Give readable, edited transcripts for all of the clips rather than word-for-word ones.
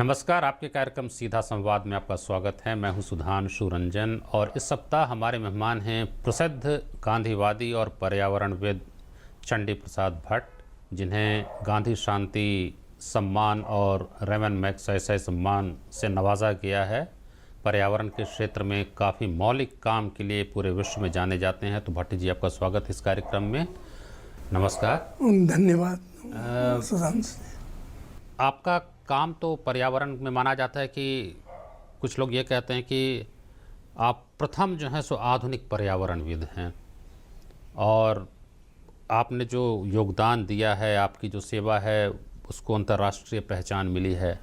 नमस्कार, आपके कार्यक्रम सीधा संवाद में आपका स्वागत है। मैं हूं सुधांशु रंजन और इस सप्ताह हमारे मेहमान हैं प्रसिद्ध गांधीवादी और पर्यावरणविद चंडी प्रसाद भट्ट, जिन्हें गांधी शांति सम्मान और रेमन मैग्सेसे सम्मान से नवाजा गया है। पर्यावरण के क्षेत्र में काफ़ी मौलिक काम के लिए पूरे विश्व में जाने जाते हैं। तो भट्ट जी, आपका स्वागत इस कार्यक्रम में। नमस्कार। धन्यवाद सुधांशु। आपका काम तो पर्यावरण में माना जाता है कि कुछ लोग ये कहते हैं कि आप प्रथम जो हैं सो आधुनिक पर्यावरणविद हैं, और आपने जो योगदान दिया है, आपकी जो सेवा है, उसको अंतर्राष्ट्रीय पहचान मिली है।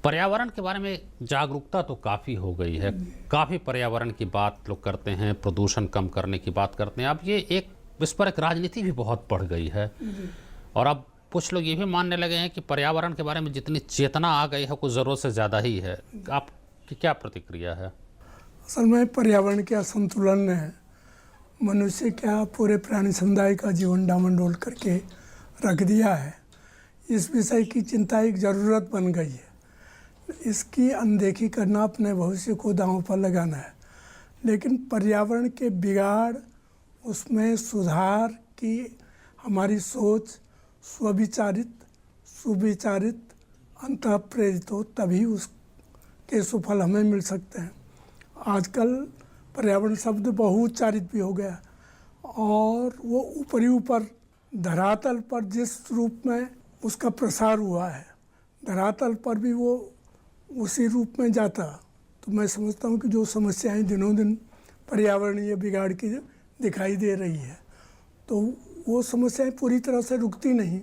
पर्यावरण के बारे में जागरूकता तो काफ़ी हो गई है, काफ़ी पर्यावरण की बात लोग करते हैं, प्रदूषण कम करने की बात करते हैं। अब ये इस पर एक राजनीति भी बहुत बढ़ गई है, और अब कुछ लोग ये भी मानने लगे हैं कि पर्यावरण के बारे में जितनी चेतना आ गई है कुछ ज़रूरत से ज़्यादा ही है। आपकी क्या प्रतिक्रिया है? असल में पर्यावरण के असंतुलन ने मनुष्य क्या पूरे प्राणी समुदाय का जीवन डामाडोल करके रख दिया है। इस विषय की चिंता एक ज़रूरत बन गई है। इसकी अनदेखी करना अपने भविष्य को दांव पर लगाना है। लेकिन पर्यावरण के बिगाड़, उसमें सुधार की हमारी सोच सुविचारित अंतःप्रेरित हो, तभी उसके सुफल हमें मिल सकते हैं। आजकल पर्यावरण शब्द बहुउच्चारित भी हो गया, और वो ऊपर धरातल पर जिस रूप में उसका प्रसार हुआ है, धरातल पर भी वो उसी रूप में जाता। तो मैं समझता हूँ कि जो समस्याएं दिनों दिन पर्यावरणीय बिगाड़ की दिखाई दे रही है, तो वो समस्याएं पूरी तरह से रुकती नहीं,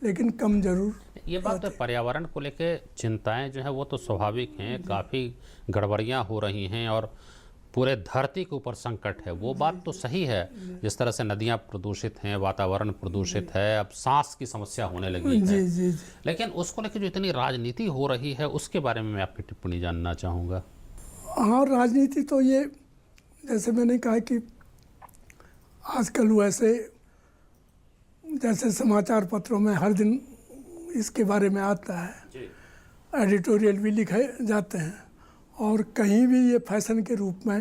लेकिन कम जरूर। ये बात तो पर्यावरण को लेकर चिंताएं जो है वो तो स्वाभाविक हैं। काफ़ी गड़बड़ियां हो रही हैं और पूरे धरती के ऊपर संकट है, वो बात तो सही है। जिस तरह से नदियां प्रदूषित हैं, वातावरण प्रदूषित है, अब सांस की समस्या होने लगी है। जी। लेकिन उसको लेकर जो इतनी राजनीति हो रही है, उसके बारे में मैं आपकी टिप्पणी जानना चाहूँगा। हाँ, राजनीति तो ये, जैसे मैंने कहा कि आजकल जैसे समाचार पत्रों में हर दिन इसके बारे में आता है, एडिटोरियल भी लिखे जाते हैं, और कहीं भी ये फैशन के रूप में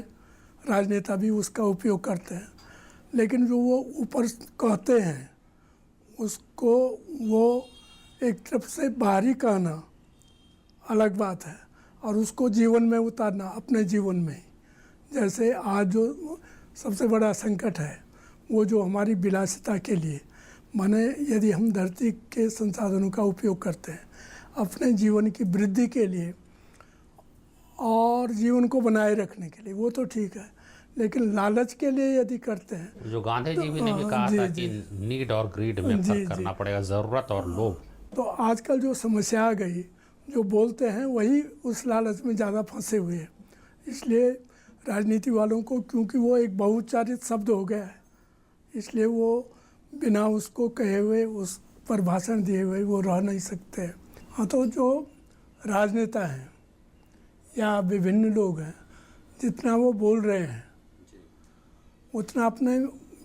राजनेता भी उसका उपयोग करते हैं। लेकिन जो वो ऊपर कहते हैं उसको वो एक तरफ से बाहरी कहना अलग बात है, और उसको जीवन में उतारना अपने जीवन में। जैसे आज जो सबसे बड़ा संकट है वो जो हमारी विलासिता के लिए, माने यदि हम धरती के संसाधनों का उपयोग करते हैं अपने जीवन की वृद्धि के लिए और जीवन को बनाए रखने के लिए, वो तो ठीक है। लेकिन लालच के लिए यदि करते हैं, जो गांधी जी ने भी कहा था कि नीड और ग्रीड में फर्क करना पड़ेगा, ज़रूरत और लोभ। तो आजकल जो समस्या आ गई, जो बोलते हैं वही उस लालच में ज़्यादा फंसे हुए हैं। इसलिए राजनीति वालों को, क्योंकि वो एक बहुउच्चारित शब्द हो गया है, इसलिए वो बिना उसको कहे हुए, उस पर भाषण दिए हुए वो रह नहीं सकते। हाँ, तो जो राजनेता हैं या विभिन्न लोग हैं, जितना वो बोल रहे हैं उतना अपने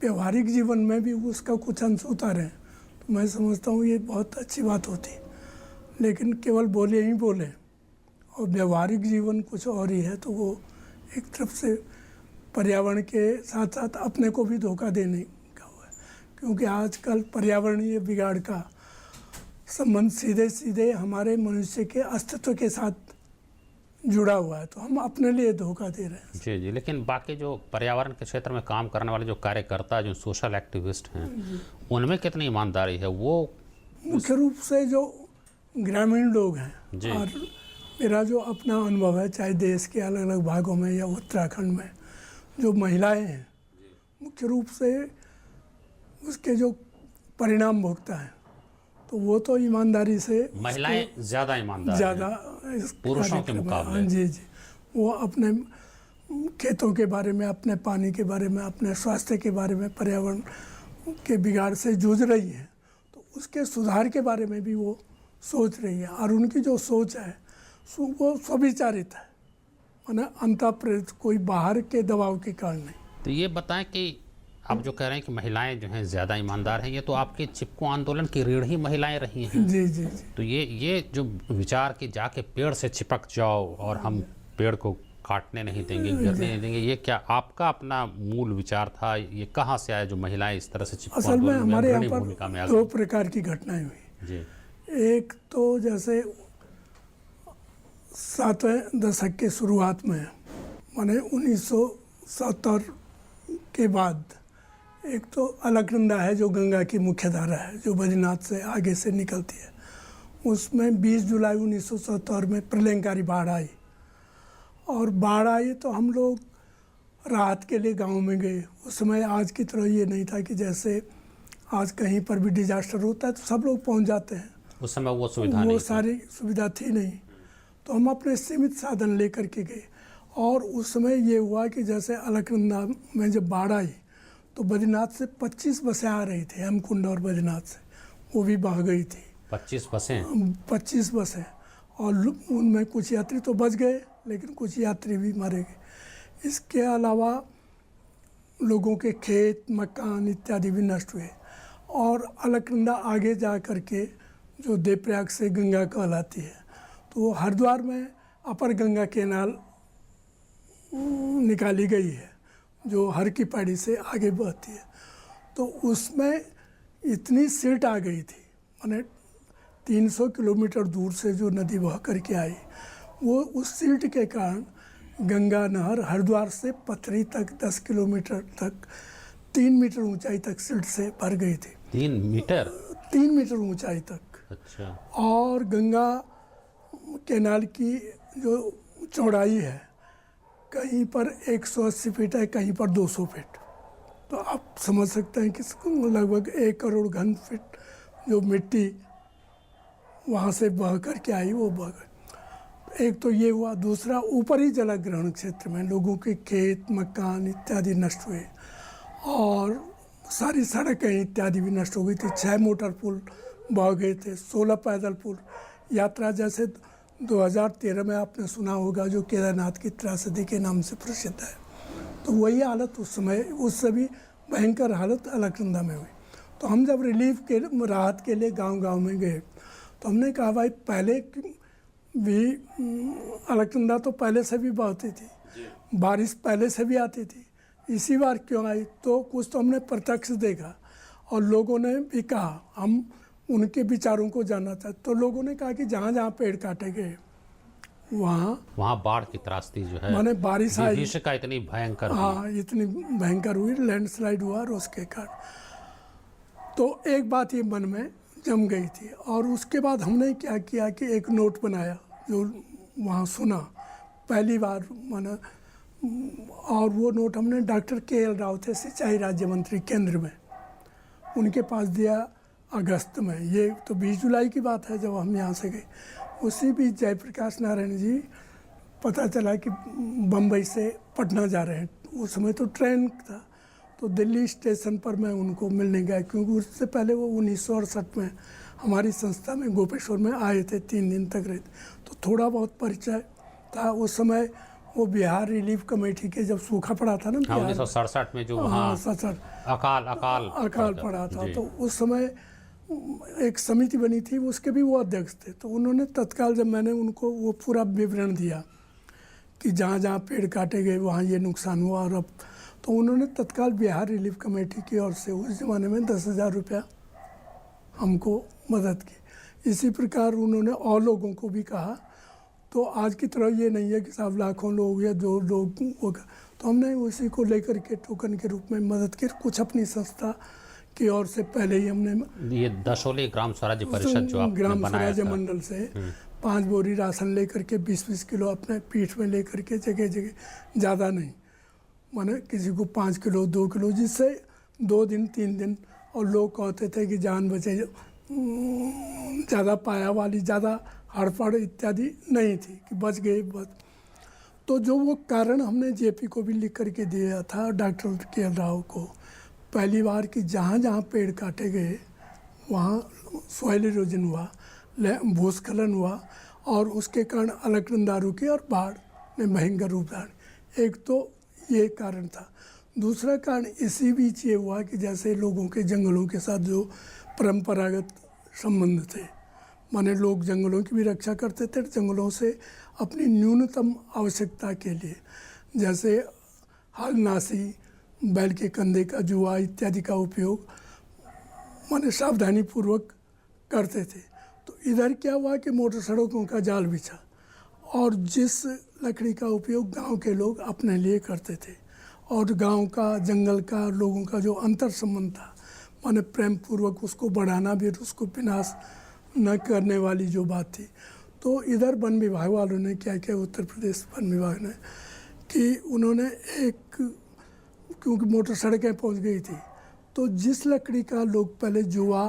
व्यवहारिक जीवन में भी उसका कुछ अंश उतारें, तो मैं समझता हूँ ये बहुत अच्छी बात होती। लेकिन केवल बोले ही बोले और व्यवहारिक जीवन कुछ और ही है, तो वो एक तरफ से पर्यावरण के साथ साथ अपने को भी धोखा देने का हुआ है। क्योंकि आजकल पर्यावरणीय बिगाड़ का संबंध सीधे सीधे हमारे मनुष्य के अस्तित्व के साथ जुड़ा हुआ है, तो हम अपने लिए धोखा दे रहे हैं। जी। लेकिन बाकी जो पर्यावरण के क्षेत्र में काम करने वाले जो कार्यकर्ता, जो सोशल एक्टिविस्ट हैं, उनमें कितनी ईमानदारी है? वो मुख्य रूप से जो ग्रामीण लोग हैं, और मेरा जो अपना अनुभव है, चाहे देश के अलग अलग भागों में या उत्तराखंड में, जो महिलाएं हैं मुख्य रूप से उसके जो परिणाम भुगता है, तो वो तो ईमानदारी से, महिलाएं ज़्यादा ईमानदार ज़्यादा पुरुषों के मुकाबले। जी। वो अपने खेतों के बारे में, अपने पानी के बारे में, अपने स्वास्थ्य के बारे में, पर्यावरण के बिगाड़ से जूझ रही है, तो उसके सुधार के बारे में भी वो सोच रही है। और उनकी जो सोच है वो स्वविचारित है, माने अंतःप्रेरित, कोई बाहर के दबाव के कारण नहीं। तो ये बताएं कि आप जो कह रहे हैं कि महिलाएं जो हैं ज़्यादा ईमानदार हैं, ये तो आपके चिपको आंदोलन की रीढ़ ही महिलाएं रही हैं। जी जी जी। तो ये जो विचार कि जाके पेड़ से चिपक जाओ और हम पेड़ को काटने नहीं देंगे, गिरने नहीं देंगे, ये क्या आपका अपना मूल विचार था? ये कहाँ से आया जो महिलाएं इस तरह से चिपको असल में आंदोलन में हमारे यहाँ अग्रणी भूमिका में आ पर दो गई? प्रकार की घटनाएं हुई। जी एक तो जैसे 7वें दशक के शुरुआत में, माने 1970 के बाद, एक तो अलकनंदा है जो गंगा की मुख्य धारा है, जो बद्रीनाथ से आगे से निकलती है। उसमें 20 जुलाई 1970 में प्रलयंकारी बाढ़ आई, और बाढ़ आई तो हम लोग राहत के लिए गांव में गए। उस समय आज की तरह ये नहीं था कि जैसे आज कहीं पर भी डिजास्टर होता है तो सब लोग पहुंच जाते हैं। उस समय वो सुविधा वो नहीं सारी सुविधा थी नहीं, तो हम अपने सीमित साधन लेकर के गए। और उस समय ये हुआ कि जैसे अलकनंदा में जब बाढ़ आई तो बद्रीनाथ से 25 बसें आ रही थी, हेमकुंड और बद्रीनाथ से, वो भी बह गई थी। 25 बसें? 25 बसें, और उनमें कुछ यात्री तो बच गए लेकिन कुछ यात्री भी मारे गए। इसके अलावा लोगों के खेत मकान इत्यादि भी नष्ट हुए। और अलकनंदा आगे जा कर के जो देवप्रयाग से गंगा कहलाती है, तो वो हरिद्वार में अपर गंगा कैनाल निकाली गई है जो हर की पहाड़ी से आगे बहती है। तो उसमें इतनी सिल्ट आ गई थी, माने 300 किलोमीटर दूर से जो नदी बह करके आई, वो उस सिल्ट के कारण गंगा नहर हरिद्वार से पथरी तक 10 किलोमीटर तक 3 मीटर ऊंचाई तक सिल्ट से भर गई थी। 3 मीटर? 3 मीटर ऊंचाई तक। अच्छा। और गंगा कैनाल की जो चौड़ाई है कहीं पर 180 फीट है, कहीं पर 200 फीट। तो आप समझ सकते हैं कि लगभग 1 करोड़ घन फीट जो मिट्टी वहाँ से बह कर के आई, वो बह गई। एक तो ये हुआ। दूसरा, ऊपरी जलग्रहण क्षेत्र में लोगों के खेत मकान इत्यादि नष्ट हुए, और सारी सड़कें इत्यादि भी नष्ट हो गई थी। 6 मोटर पुल बह गए थे, 16 पैदल पुल। यात्रा जैसे 2013 में आपने सुना होगा जो केदारनाथ की त्रासदी के नाम से प्रसिद्ध है, तो वही हालत उस समय, उससे भी भयंकर हालत अलकनंदा में हुई। तो हम जब रिलीफ के राहत के लिए गांव-गांव में गए तो हमने कहा भाई पहले भी अलकनंदा तो पहले से भी बहती थी, बारिश पहले से भी आती थी, इसी बार क्यों आई? तो कुछ तो हमने प्रत्यक्ष देखा और लोगों ने भी कहा, हम उनके विचारों को जानना चाहते। तो लोगों ने कहा कि जहाँ जहाँ पेड़ काटे गए वहाँ बाढ़ की त्रासदी जो है, माने बारिश आई, विभीषिका इतनी भयंकर हुई। हाँ इतनी भयंकर हुई, लैंडस्लाइड हुआ, और उसके कारण तो एक बात ये मन में जम गई थी। और उसके बाद हमने क्या किया कि एक नोट बनाया जो वहाँ सुना पहली बार माना, और वो नोट हमने डॉक्टर KL राव थे, सिंचाई राज्य मंत्री केंद्र में, उनके पास दिया अगस्त में। ये तो 20 जुलाई की बात है जब हम यहाँ से गए। उसी बीच जयप्रकाश नारायण जी पता चला कि बम्बई से पटना जा रहे हैं। उस समय तो ट्रेन था, तो दिल्ली स्टेशन पर मैं उनको मिलने गया, क्योंकि उससे पहले वो 1968 में हमारी संस्था में गोपेश्वर में आए थे, 3 दिन तक रहे थे, तो थोड़ा बहुत परिचय था। उस समय वो बिहार रिलीफ कमेटी के जब सूखा पड़ा था ना, 1967 में जो वहाँ अकाल पड़ा था, तो उस समय एक समिति बनी थी, उसके भी वो अध्यक्ष थे। तो उन्होंने तत्काल जब मैंने उनको वो पूरा विवरण दिया कि जहाँ जहाँ पेड़ काटे गए वहाँ ये नुकसान हुआ, और अब तो उन्होंने तत्काल बिहार रिलीफ कमेटी की ओर से उस ज़माने में 10,000 रुपया हमको मदद की। इसी प्रकार उन्होंने और लोगों को भी कहा। तो आज की तरह ये नहीं है कि साहब लाखों लोग या जो लोग होगा, तो हमने उसी को लेकर के टोकन के रूप में मदद की। कुछ अपनी संस्था की ओर से पहले ही हमने ये दशोली ग्राम स्वराज्य परिषद जो आपने ग्राम बनाया स्वराज्य था, मंडल से 5 बोरी राशन लेकर के 20-20 किलो अपने पीठ में लेकर के जगह जगह, ज़्यादा नहीं, माने किसी को 5 किलो 2 किलो, जिससे 2 दिन 3 दिन। और लोग कहते थे कि जान बचे, ज़्यादा पाया वाली, ज़्यादा हड़पड़ इत्यादि नहीं थी कि बच गए बस। तो जो वो कारण हमने JP को भी लिख करके दिया था, डॉक्टर KL राव को, पहली बार कि जहाँ जहाँ पेड़ काटे गए वहाँ सॉइल इरोजन हुआ, भूस्खलन हुआ, और उसके कारण अलकनंदा रुकी और बाढ़ ने भयंकर रूप धारण। एक तो ये कारण था। दूसरा कारण इसी बीच ये हुआ कि जैसे लोगों के जंगलों के साथ जो परंपरागत संबंध थे, माने लोग जंगलों की भी रक्षा करते थे, जंगलों से अपनी न्यूनतम आवश्यकता के लिए जैसे हल नासी, बैल के कंधे का जुआ इत्यादि का उपयोग माने सावधानी पूर्वक करते थे। तो इधर क्या हुआ कि मोटर सड़कों का जाल बिछा और जिस लकड़ी का उपयोग गांव के लोग अपने लिए करते थे और गांव का, जंगल का, लोगों का जो अंतर संबंध था, माने प्रेम पूर्वक उसको बढ़ाना भी, उसको विनाश न करने वाली जो बात थी। तो इधर वन विभाग वालों ने क्या किया, उत्तर प्रदेश वन विभाग ने, कि उन्होंने एक, क्योंकि मोटर सड़कें पहुंच गई थी, तो जिस लकड़ी का लोग पहले जुआ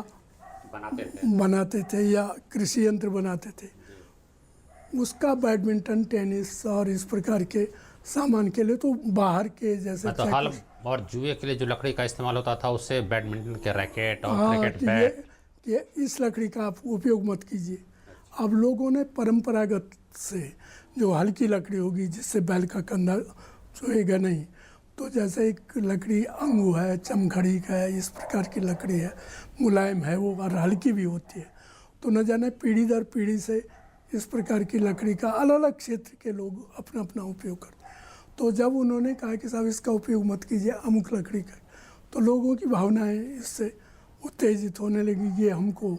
बनाते थे या कृषि यंत्र बनाते थे, उसका बैडमिंटन, टेनिस और इस प्रकार के सामान के लिए तो बाहर के जैसे तो हल और जुए के लिए जो लकड़ी का इस्तेमाल होता था उससे बैडमिंटन के रैकेट और क्रिकेट कि बैट, ये इस लकड़ी का आप उपयोग मत कीजिए। अब लोगों ने परंपरागत से जो हल्की लकड़ी होगी जिससे बैल का कंधा छुएगा नहीं, तो जैसे एक लकड़ी अंगू है, चमखड़ी का है, इस प्रकार की लकड़ी है, मुलायम है वो और हल्की भी होती है। तो न जाने पीढ़ी दर पीढ़ी से इस प्रकार की लकड़ी का अलग अलग क्षेत्र के लोग अपना अपना उपयोग करते हैं। तो जब उन्होंने कहा कि साहब इसका उपयोग मत कीजिए अमुक लकड़ी का, तो लोगों की भावनाएं इससे उत्तेजित होने लगी कि हमको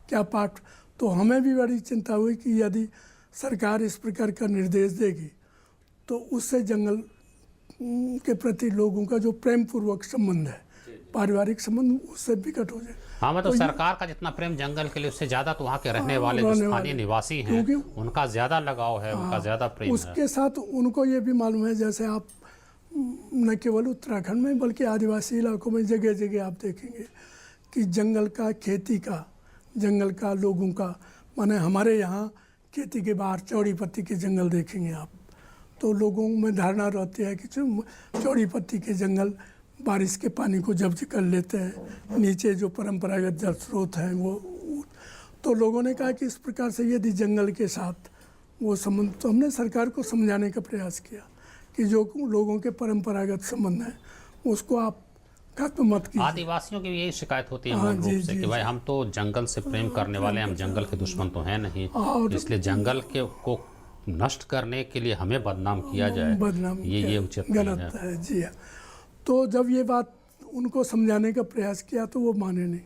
क्या पाठ। तो हमें भी बड़ी चिंता हुई कि यदि सरकार इस प्रकार का निर्देश देगी तो उससे जंगल के प्रति लोगों का जो प्रेम पूर्वक संबंध है, पारिवारिक संबंध, उससे विकट हो जाए। हाँ, मतलब सरकार का जितना प्रेम जंगल के लिए उससे ज्यादा तो वहाँ के रहने वाले जो स्थानीय निवासी हैं उनका ज्यादा लगाव है, उनका ज्यादा प्रेम है। उसके साथ उनको ये भी मालूम है, जैसे आप न केवल उत्तराखंड में बल्कि आदिवासी इलाकों में जगह जगह आप देखेंगे कि जंगल का, खेती का, जंगल का, लोगों का, माने हमारे यहाँ खेती के बाहर चौड़ी पत्ती के जंगल देखेंगे आप, तो लोगों में धारणा रहती है कि चौड़ी पत्ती के जंगल बारिश के पानी को जब्त कर लेते हैं, नीचे जो परंपरागत जल स्रोत हैं वो। तो लोगों ने कहा कि इस प्रकार से यदि जंगल के साथ वो संबंध, तो हमने सरकार को समझाने का प्रयास किया कि जो लोगों के परंपरागत संबंध हैं उसको आप खत्म मत कीजिए। आदिवासियों की यही शिकायत होती है मूल रूप से कि भाई हम तो जंगल से प्रेम करने वाले हैं, हम जंगल के दुश्मन तो हैं नहीं, इसलिए जंगल के को नष्ट करने के लिए हमें बदनाम किया जाए, ये उचित गलत है। जी हाँ। तो जब ये बात उनको समझाने का प्रयास किया तो वो माने नहीं,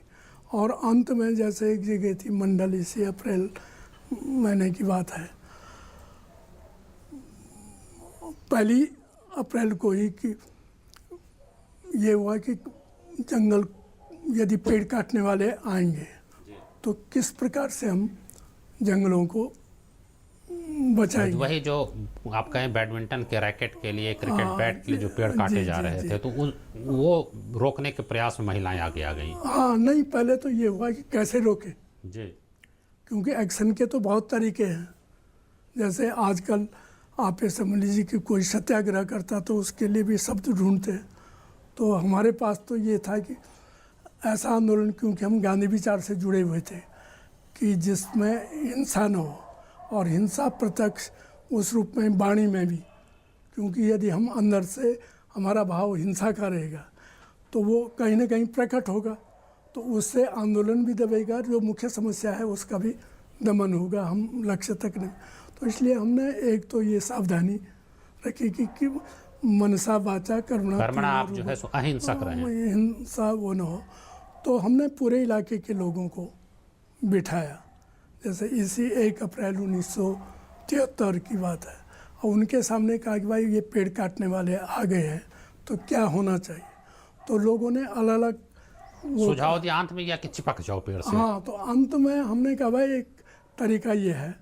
और अंत में जैसे एक जगह थी मंडल, इसी अप्रैल महीने की बात है, 1 अप्रैल को ही कि ये हुआ कि जंगल यदि पेड़ काटने वाले आएंगे तो किस प्रकार से हम जंगलों को बचाएंगे। वही जो आप कहें बैडमिंटन के रैकेट के लिए, क्रिकेट बैट के लिए जो पेड़ काटे जा रहे थे, तो वो रोकने के प्रयास में महिलाएं आगे आ गई। हाँ, नहीं, पहले तो ये हुआ कि कैसे रोके जी, क्योंकि एक्शन के तो बहुत तरीके हैं। जैसे आजकल आप ये समझ लीजिए कि कोई सत्याग्रह करता तो उसके लिए भी शब्द ढूंढते हैं। तो हमारे पास तो ये था कि ऐसा आंदोलन, क्योंकि हम गांधी विचार से जुड़े हुए थे कि जिसमें हिंसा न हो, और हिंसा प्रत्यक्ष उस रूप में वाणी में भी, क्योंकि यदि हम अंदर से हमारा भाव हिंसा का रहेगा तो वो कहीं ना कहीं प्रकट होगा, तो उससे आंदोलन भी दबेगा, जो मुख्य समस्या है उसका भी दमन होगा, हम लक्ष्य तक नहीं। तो इसलिए हमने एक तो ये सावधानी रखी कि मनसा वाचा कर्मणा आप जो है सो अहिंसक रहें, हिंसा वो न हो। तो हमने पूरे इलाके के लोगों को बिठाया, जैसे इसी 1 अप्रैल 1973 की बात है, और उनके सामने कहा कि भाई ये पेड़ काटने वाले आ गए हैं तो क्या होना चाहिए। तो लोगों ने अलग अलग सुझाव दिया अंत में, या कि चिपक जाओ पेड़ से। हाँ, तो अंत में हमने कहा भाई एक तरीका ये है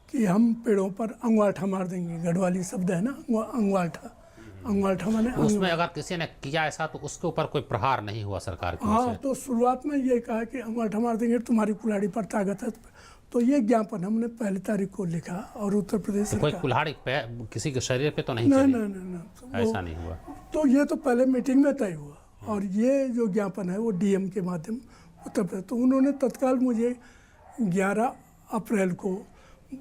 कि हम पेड़ों पर अंगूठा मार देंगे, गढ़वाली शब्द है ना अंगूठा माने उसमें अगर किसी ने किया ऐसा तो उसके ऊपर कोई प्रहार नहीं हुआ सरकार की। हाँ, तो शुरुआत में ये कहा कि अंगूठा मार देंगे, तुम्हारी कुल्हाड़ी पर ताकत है। तो ये ज्ञापन हमने 1 तारीख को लिखा, और उत्तर प्रदेश तो कोई कुल्हाड़ी किसी के शरीर पे तो नहीं चली? नहीं, ऐसा नहीं हुआ। तो ये तो पहले मीटिंग में तय हुआ, और ये जो ज्ञापन है वो डीएम के माध्यम उत्तर प्रदेश, तो उन्होंने तत्काल मुझे 11 अप्रैल को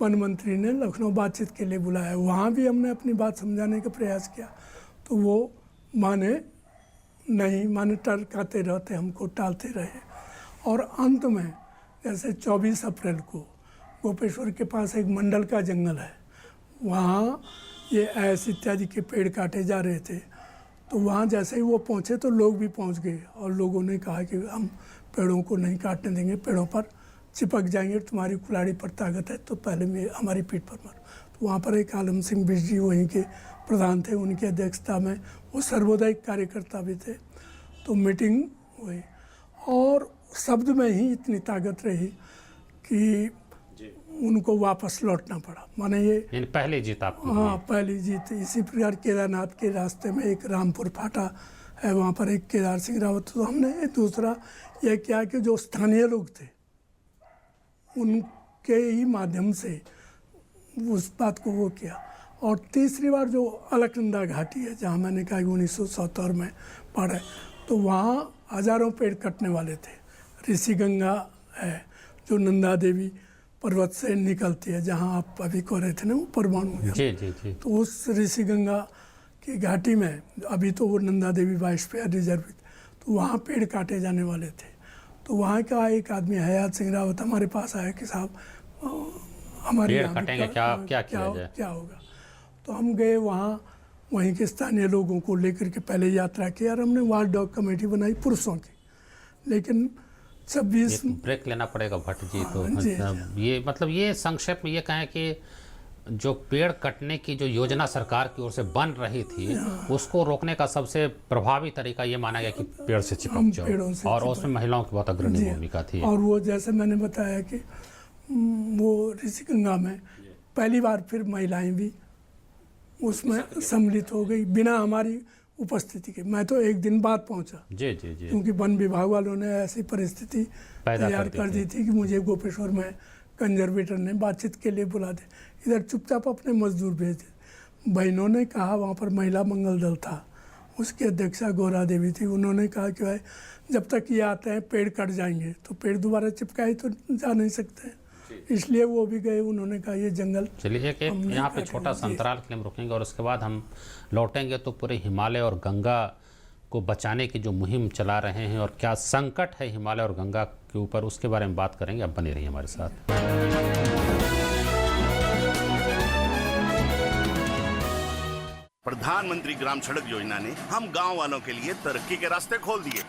वन मंत्री ने लखनऊ बातचीत के लिए बुलाया। वहाँ भी हमने अपनी बात समझाने का प्रयास किया, तो वो माने नहीं माने टरकाते रहते, हमको टालते रहे। और अंत में जैसे 24 अप्रैल को गोपेश्वर के पास एक मंडल का जंगल है, वहाँ ये ऐस इत्यादि के पेड़ काटे जा रहे थे। तो वहाँ जैसे ही वो पहुँचे तो लोग भी पहुँच गए और लोगों ने कहा कि हम पेड़ों को नहीं काटने देंगे, पेड़ों पर चिपक जाएंगे, तुम्हारी कुल्हाड़ी पर ताकत है तो पहले में हमारी पीठ पर मारो। तो वहाँ पर एक आलम सिंह बिष्ट जी वहीं के प्रधान थे, उनकी अध्यक्षता में, वो सर्वोदयिक कार्यकर्ता भी थे। तो मीटिंग हुई और शब्द में ही इतनी ताकत रही कि उनको वापस लौटना पड़ा। माने ये पहली जीत आपकी? हाँ, पहली जीत। इसी प्रकार केदारनाथ के रास्ते में एक रामपुर फाटा है, वहाँ पर एक केदार सिंह रावत। तो हमने दूसरा यह किया कि जो स्थानीय लोग थे उनके ही माध्यम से उस बात को वो किया। और तीसरी बार जो अलकनंदा घाटी है, जहाँ मैंने कहा 1977 में पढ़ा, तो वहाँ हजारों पेड़ कटने वाले थे। ऋषि गंगा है जो नंदा देवी पर्वत से निकलती है, जहाँ आप अभी कह रहे थे ना वो परमाणु। जी जी जी। तो उस ऋषि गंगा की घाटी में अभी तो वो नंदा देवी बायोस्फीयर रिजर्व, तो वहाँ पेड़ काटे जाने वाले थे। तो वहाँ का एक आदमी हयात सिंह रावत हमारे पास आया कि साहब हमारे पेड़ कटेंगे, क्या होगा। तो हम गए वहाँ, वहीं के स्थानीय लोगों को लेकर के पहले यात्रा की और हमने वॉच डॉग कमेटी बनाई पुरुषों की। लेकिन 26 ब्रेक लेना पड़ेगा भट्ट जी। तो जी। ये संक्षेप में ये कहें कि जो पेड़ कटने की जो योजना सरकार की ओर से बन रही थी, उसको रोकने का सबसे प्रभावी तरीका ये माना गया कि पेड़ से चिपक जाओ, और उसमें महिलाओं की बहुत अग्रणी भूमिका थी। और वो जैसे मैंने बताया कि वो ऋषि गंगा में पहली बार फिर महिलाएं भी उसमें सम्मिलित हो गई बिना हमारी उपस्थिति के। मैं तो एक दिन बाद पहुंचा जी जी जी, क्योंकि वन विभाग वालों ने ऐसी परिस्थिति तैयार कर दी थी कि मुझे गोपेश्वर में कंजर्वेटर ने बातचीत के लिए बुला दे। इधर चुपचाप अपने मजदूर भेज दे। बहनों ने कहा, वहाँ पर महिला मंगल दल था, उसकी अध्यक्षा गौरा देवी थी, उन्होंने कहा कि भाई जब तक ये आते हैं पेड़ कट जाएंगे, तो पेड़ दोबारा चिपकाए तो जा नहीं सकते, इसलिए वो भी गए। उन्होंने कहा ये जंगल। चलिए एक यहाँ पे छोटा सा अंतराल के लिए हम रुकेंगे और उसके बाद हम लौटेंगे तो पूरे हिमालय और गंगा को बचाने की जो मुहिम चला रहे हैं और क्या संकट है हिमालय और गंगा के ऊपर, उसके बारे में बात करेंगे। अब बने रहिए हमारे साथ। प्रधानमंत्री ग्राम सड़क योजना ने हम गांव वालों के लिए तरक्की के रास्ते खोल दिए।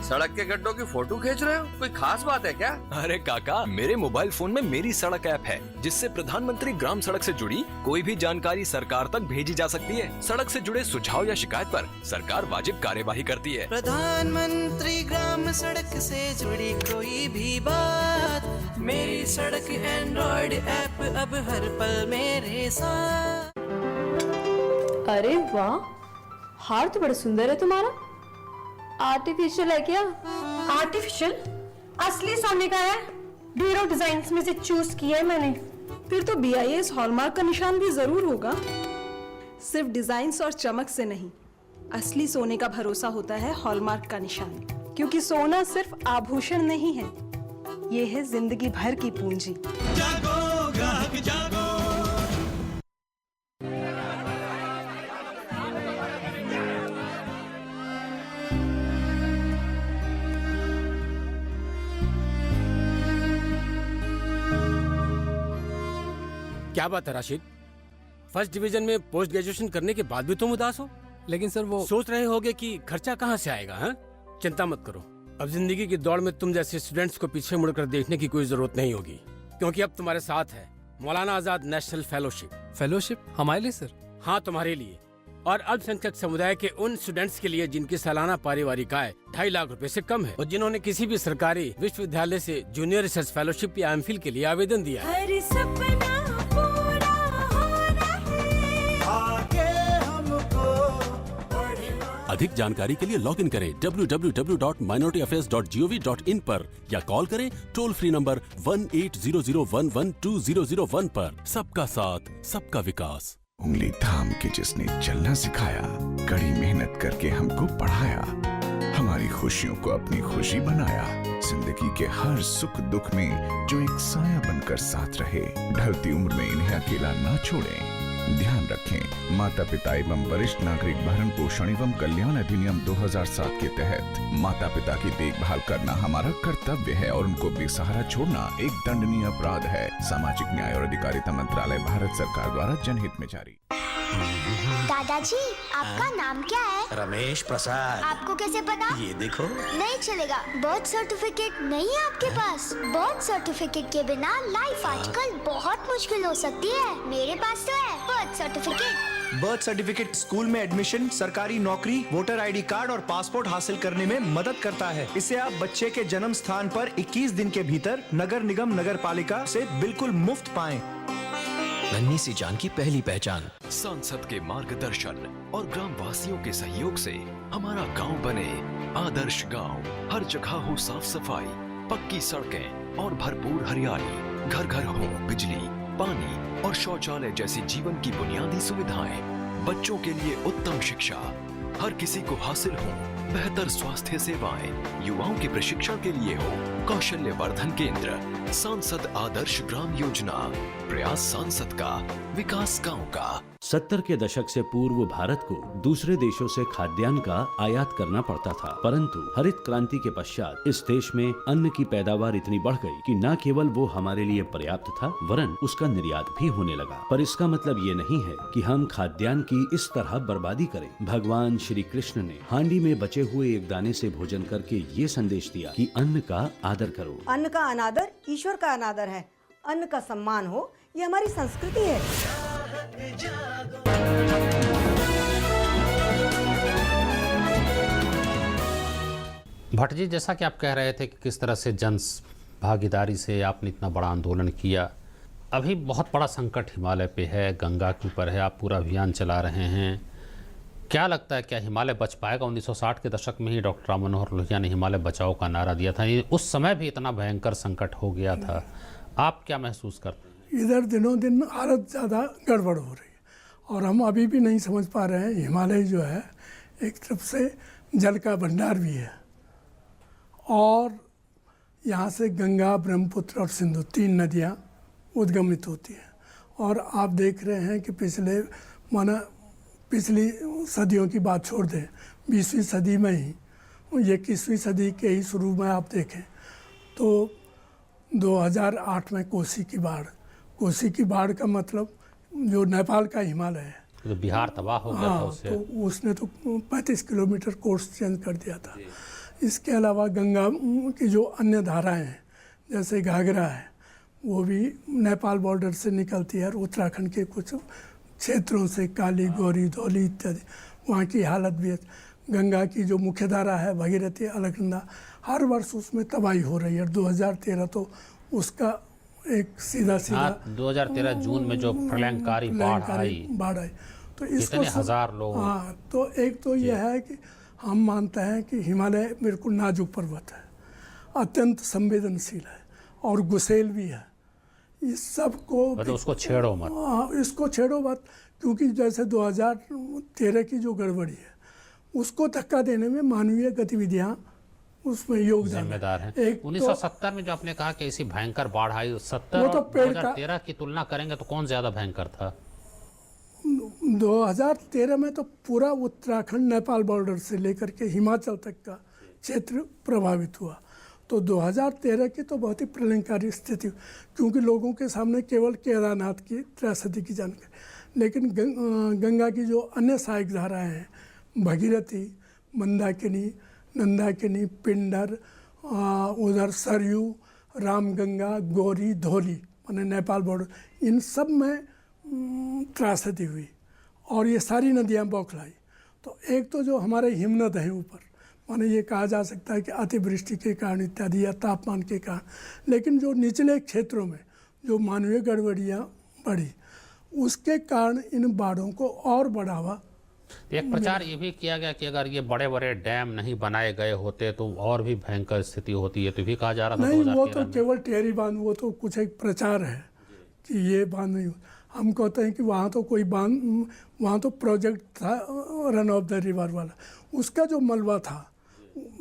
सड़क के गड्ढों की फोटो खींच रहे हो, कोई खास बात है क्या? अरे काका, मेरे मोबाइल फोन में मेरी सड़क ऐप है, जिससे प्रधानमंत्री ग्राम सड़क से जुड़ी कोई भी जानकारी सरकार तक भेजी जा सकती है। सड़क से जुड़े सुझाव या शिकायत पर सरकार वाजिब कार्यवाही करती है। प्रधानमंत्री ग्राम सड़क से जुड़ी कोई भी बात, मेरी सड़क एंड्रॉइड ऐप अब हर पल मेरे साथ। अरे वाह, हार तो बड़ा सुंदर है तुम्हारा। आर्टिफिशियल है क्या? आर्टिफिशियल? असली सोने का है। ढेरों डिजाइन्स में से चूज किया है मैंने। फिर तो BIS हॉलमार्क का निशान भी जरूर होगा। सिर्फ डिजाइन्स और चमक से नहीं, असली सोने का भरोसा होता है हॉलमार्क का निशान, क्योंकि सोना सिर्फ आभूषण नहीं है, ये है जिंदगी भर की पूंजी। जागो ग्राहक जागो। क्या बात है राशिद, फर्स्ट डिवीजन में पोस्ट ग्रेजुएशन करने के बाद भी तुम उदास हो? लेकिन सर वो सोच रहे होगे कि खर्चा कहाँ से आएगा। हाँ, चिंता मत करो, अब जिंदगी की दौड़ में तुम जैसे स्टूडेंट्स को पीछे मुड़कर देखने की कोई जरूरत नहीं होगी, क्योंकि अब तुम्हारे साथ है Maulana Azad national fellowship. Fellowship हमारे लिए सर? हाँ, तुम्हारे लिए और अल्पसंख्यक समुदाय के उन स्टूडेंट्स के लिए जिनकी सालाना पारिवारिक आय 2.5 लाख रुपए से कम है और जिन्होंने किसी भी सरकारी विश्वविद्यालय से जूनियर रिसर्च फेलोशिप या एमफिल के लिए आवेदन दिया है। अधिक जानकारी के लिए लॉग इन करें www.minorityaffaires.gov.in पर या कॉल करें टोल फ्री नंबर 1800112001 पर। सबका साथ, सबका विकास। उंगली थाम के जिसने चलना सिखाया, कड़ी मेहनत करके हमको पढ़ाया, हमारी खुशियों को अपनी खुशी बनाया, जिंदगी के हर सुख दुख में जो एक साया बनकर साथ रहे, ढलती उम्र में इन्हें अकेला ना छोड़ें। ध्यान रखें, माता पिता एवं वरिष्ठ नागरिक भरण पोषण एवं कल्याण अधिनियम 2007 के तहत माता पिता की देखभाल करना हमारा कर्तव्य है और उनको बेसहारा छोड़ना एक दंडनीय अपराध है। सामाजिक न्याय और अधिकारिता मंत्रालय, भारत सरकार द्वारा जनहित में जारी। दादाजी, आपका नाम क्या है? रमेश प्रसाद। आपको कैसे पता? ये देखो। नहीं चलेगा, बर्थ सर्टिफिकेट नहीं है आपके पास? बर्थ सर्टिफिकेट के बिना लाइफ आजकल बहुत मुश्किल हो सकती है। मेरे पास तो है birth certificate. Birth certificate school में एडमिशन, सरकारी नौकरी, वोटर आईडी कार्ड और पासपोर्ट हासिल करने में मदद करता है। इसे आप बच्चे के जन्म स्थान पर 21 दिन के भीतर नगर निगम नगर पालिका से बिल्कुल मुफ्त पाएं। नन्ही सी जान की पहली पहचान। सांसद के मार्गदर्शन और ग्राम वासियों के सहयोग से हमारा गांव बने आदर्श गांव। हर जगह हो साफ सफाई, पक्की सड़कें और भरपूर हरियाली। घर घर हो बिजली, पानी और शौचालय जैसी जीवन की बुनियादी सुविधाएं। बच्चों के लिए उत्तम शिक्षा, हर किसी को हासिल हो बेहतर स्वास्थ्य सेवाएं। युवाओं के प्रशिक्षण के लिए हो कौशल्य वर्धन केंद्र। सांसद आदर्श ग्राम योजना, प्रयास सांसद का, विकास गांव का। 70 के दशक से पूर्व भारत को दूसरे देशों से खाद्यान्न का आयात करना पड़ता था, परंतु हरित क्रांति के पश्चात इस देश में अन्न की पैदावार इतनी बढ़ गई कि न केवल वो हमारे लिए पर्याप्त था, वरन उसका निर्यात भी होने लगा। पर इसका मतलब ये नहीं है कि हम खाद्यान्न की इस तरह बर्बादी करें। भगवान श्री कृष्ण ने हांडी में बचे हुए एक दाने से भोजन करके ये संदेश दिया कि अन्न का आदर करो। अन्न का अनादर ईश्वर का अनादर है। अन्न का सम्मान हो, ये हमारी संस्कृति है। भट्ट जी, जैसा कि आप कह रहे थे कि किस तरह से जन भागीदारी से आपने इतना बड़ा आंदोलन किया, अभी बहुत बड़ा संकट हिमालय पे है, गंगा के ऊपर है, आप पूरा अभियान चला रहे हैं। क्या लगता है, क्या हिमालय बच पाएगा? 1960 के दशक में ही डॉक्टर राम मनोहर लोहिया ने हिमालय बचाओ का नारा दिया था। उस समय भी इतना भयंकर संकट हो गया था। आप क्या महसूस करते हैं? इधर दिनों दिन हालत ज़्यादा गड़बड़ हो रही है और हम अभी भी नहीं समझ पा रहे हैं। हिमालय जो है एक तरफ से जल का भंडार भी है और यहाँ से गंगा, ब्रह्मपुत्र और सिंधु 3 नदियाँ उद्गमित होती हैं। और आप देख रहे हैं कि पिछली सदियों की बात छोड़ दें, 20वीं सदी में ही, 21वीं सदी के ही शुरू में आप देखें तो 2008 में कोसी की बाढ़ का मतलब जो नेपाल का हिमालय है, तो बिहार तबाह हो गया था उससे। तो उसने तो 35 किलोमीटर कोर्स चेंज कर दिया था। इसके अलावा गंगा की जो अन्य धाराएं हैं, जैसे घाघरा है, वो भी नेपाल बॉर्डर से निकलती है और उत्तराखंड के कुछ क्षेत्रों से काली, गौरी, धौली इत्यादि, वहाँ की हालत भी है। गंगा की जो मुख्य धारा है भगीरथी, अलकनंदा, हर वर्ष उसमें तबाही हो रही है। 2013 तो उसका एक सीधा 2013 जून में जो प्रलयंकारी बाढ़ आई, तो इसको हजार लोग। हाँ, तो एक तो यह है कि हम मानते हैं कि हिमालय बिल्कुल नाजुक पर्वत है, अत्यंत संवेदनशील है और गुसेल भी है। इस सब को मतलब उसको छेड़ो मत। इसको छेड़ो मत, क्योंकि जैसे 2013 की जो गड़बड़ी है उसको धक्का देने में मानवीय गतिविधियाँ उसमें योगदान जिम्मेदार है। 1970 में जो आपने कहा कि ऐसी भयंकर बाढ़ आई, 70 और 2013 की तुलना करेंगे तो कौन ज्यादा भयंकर था? 2013 में तो पूरा उत्तराखंड नेपाल बॉर्डर से लेकर के हिमाचल तक का क्षेत्र प्रभावित हुआ। तो 2013 की तो बहुत ही प्रलयंकारी स्थिति, क्योंकि लोगों के सामने केवल केदारनाथ की त्रासदी की जानकारी, लेकिन गंगा की जो अन्य सहायक धाराएं हैं, भगीरथी, मंदाकिनी, नंदाकिनी, पिंडर, उधर सरयू, रामगंगा, गौरी, धौली, माने नेपाल बॉर्डर, इन सब में त्रासदी हुई और ये सारी नदियाँ बौखलाई। तो एक तो जो हमारे हिमनद हैं ऊपर, माने ये कहा जा सकता है कि अतिवृष्टि के कारण इत्यादि या तापमान के कारण, लेकिन जो निचले क्षेत्रों में जो मानवीय गड़बड़ियाँ बढ़ी, उसके कारण इन बाढ़ों को और बढ़ावा। एक प्रचार ये भी किया गया कि अगर ये बड़े बड़े डैम नहीं बनाए गए होते तो और भी भयंकर स्थिति होती है, तो भी कहा जा रहा था। नहीं, वो तो केवल टेहरी बांध, वो तो कुछ एक प्रचार है कि ये बांध नहीं। हम कहते हैं कि वहाँ तो कोई बांध, वहाँ तो प्रोजेक्ट था रन ऑफ द रिवर वाला, उसका जो मलबा था,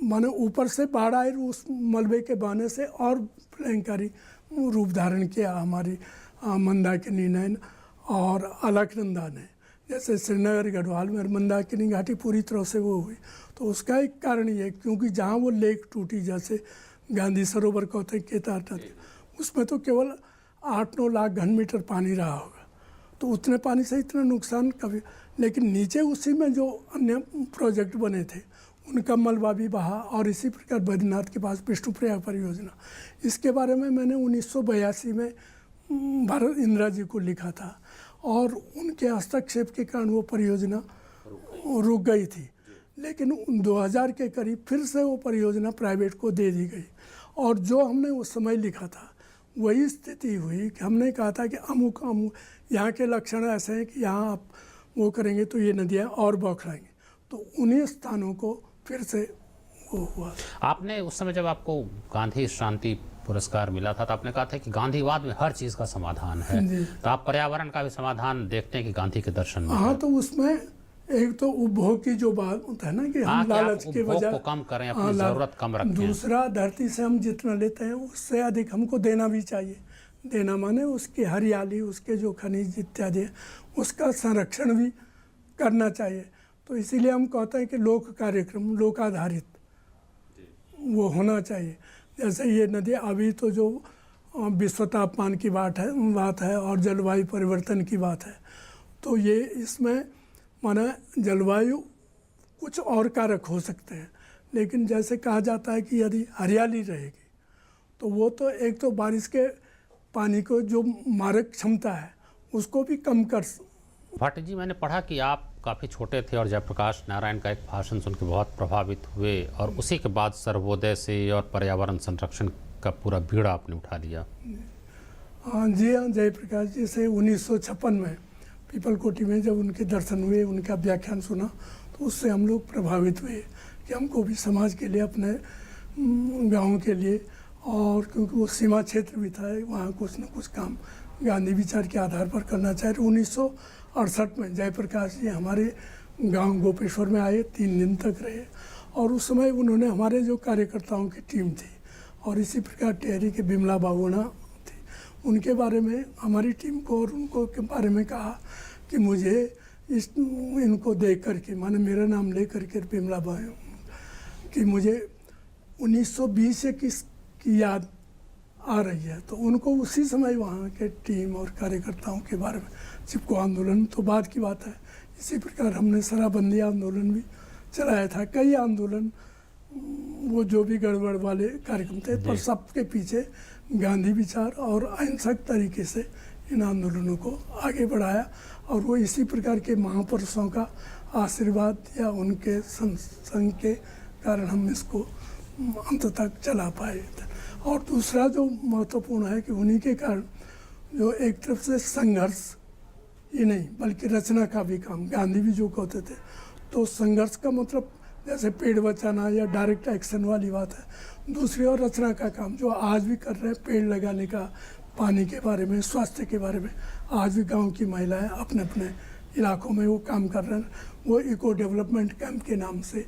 माने ऊपर से बाढ़ आई, उस मलबे के बहने से और भयंकरी रूप धारण किया हमारी मंदाकिनी, नैन और अलकनंदा ने, जैसे श्रीनगर गढ़वाल में मंदाकिनी घाटी पूरी तरह से वो हुई, तो उसका एक कारण ये क्योंकि जहाँ वो लेक टूटी, जैसे गांधी सरोवर कहते हैं केदारनाथ, उसमें तो केवल 8-9 लाख घन मीटर पानी रहा होगा, तो उतने पानी से इतना नुकसान कभी, लेकिन नीचे उसी में जो अन्य प्रोजेक्ट बने थे उनका मलबा भी बहा। और इसी प्रकार बद्रीनाथ के पास विष्णुप्रयाग परियोजना, इसके बारे में मैंने 1982 में भारत इंदिरा जी को लिखा था और उनके हस्तक्षेप के कारण वो परियोजना रुक गई थी, लेकिन 2000 के करीब फिर से वो परियोजना प्राइवेट को दे दी गई। और जो हमने उस समय लिखा था वही स्थिति हुई कि हमने कहा था कि अमुक अमुक यहाँ के लक्षण ऐसे हैं कि यहाँ आप वो करेंगे तो ये नदियाँ और बौखलाएंगी, तो उन्हीं स्थानों को फिर से वो हुआ। आपने उस समय जब आपको गांधी शांति पुरस्कार मिला था तो आपने कहा था कि गांधीवाद में हर चीज़ का समाधान है, तो आप पर्यावरण का भी समाधान देखते हैं कि गांधी के दर्शन में। हाँ, तो उसमें एक तो उपभोग की जो बात होता है ना कि हम लालच के वजह को कम करें, अपनी जरूरत कम रखें। दूसरा, धरती से हम जितना लेते हैं उससे अधिक हमको देना भी चाहिए। देना माने उसकी हरियाली, उसके जो खनिज इत्यादि है उसका संरक्षण भी करना चाहिए। तो इसीलिए हम कहते हैं कि लोक कार्यक्रम, लोक आधारित वो होना चाहिए। जैसे ये नदी अभी तो जो विश्व तापमान की बात है और जलवायु परिवर्तन की बात है, तो ये इसमें माना जलवायु कुछ और कारक हो सकते हैं, लेकिन जैसे कहा जाता है कि यदि हरियाली रहेगी तो वो तो एक तो बारिश के पानी को जो मारक क्षमता है उसको भी कम कर। भट्ट जी, मैंने पढ़ा कि आप काफ़ी छोटे थे और जयप्रकाश नारायण का एक भाषण सुन के बहुत प्रभावित हुए और उसी के बाद सर्वोदय से और पर्यावरण संरक्षण का पूरा बीड़ा आपने उठा लिया। हाँ जी, हाँ, जयप्रकाश जी से 1956 में पीपल कोटी में जब उनके दर्शन हुए, उनका व्याख्यान सुना, तो उससे हम लोग प्रभावित हुए कि हमको भी समाज के लिए, अपने गाँव के लिए, और क्योंकि वो सीमा क्षेत्र भी था वहाँ कुछ न कुछ काम गांधी विचार के आधार पर करना चाहिए। 1968 में जयप्रकाश जी हमारे गांव गोपेश्वर में आए, 3 दिन तक रहे और उस समय उन्होंने हमारे जो कार्यकर्ताओं की टीम थी और इसी प्रकार टेहरी के बिमला बाबूना थी, उनके बारे में हमारी टीम को और उनको के बारे में कहा कि मुझे इनको देख करके, माने मेरा नाम ले करके बिमला बाबू, कि मुझे 1920 की याद आ रही है। तो उनको उसी समय वहाँ के टीम और कार्यकर्ताओं के बारे में, चिपको आंदोलन तो बाद की बात है, इसी प्रकार हमने शराबबंदी आंदोलन भी चलाया था, कई आंदोलन, वो जो भी गड़बड़ वाले कार्यक्रम थे, पर सबके पीछे गांधी विचार और अहिंसक तरीके से इन आंदोलनों को आगे बढ़ाया और वो इसी प्रकार के महापुरुषों का आशीर्वाद या उनके संग के कारण हम इसको अंत तक चला पाए। और दूसरा जो महत्वपूर्ण है कि उन्हीं के कारण जो एक तरफ से संघर्ष ही नहीं बल्कि रचना का भी काम, गांधी भी जो कहते थे, तो संघर्ष का मतलब जैसे पेड़ बचाना या डायरेक्ट एक्शन वाली बात है, दूसरी और रचना का काम जो आज भी कर रहे हैं, पेड़ लगाने का, पानी के बारे में, स्वास्थ्य के बारे में, आज भी गांव की महिलाएं अपने अपने इलाकों में वो काम कर रहे हैं। वो इको डेवलपमेंट कैंप के नाम से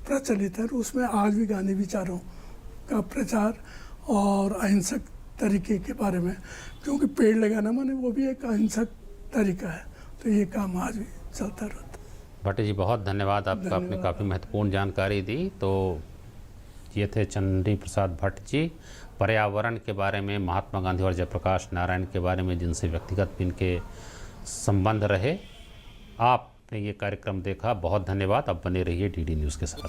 प्रचलित है, उसमें आज भी गांधी विचारों का प्रचार और अहिंसक तरीके के बारे में, क्योंकि पेड़ लगाना माने वो भी एक अहिंसक तरीका है, तो ये काम आज भी चलता रहता है। भट्ट जी, बहुत धन्यवाद आपका, आपने काफ़ी महत्वपूर्ण जानकारी दी। तो ये थे चंडी प्रसाद भट्ट जी, पर्यावरण के बारे में, महात्मा गांधी और जयप्रकाश नारायण के बारे में जिनसे व्यक्तिगत इनके संबंध रहे। आपने ये कार्यक्रम देखा, बहुत धन्यवाद। अब बने रहिए डीडी न्यूज़ के साथ।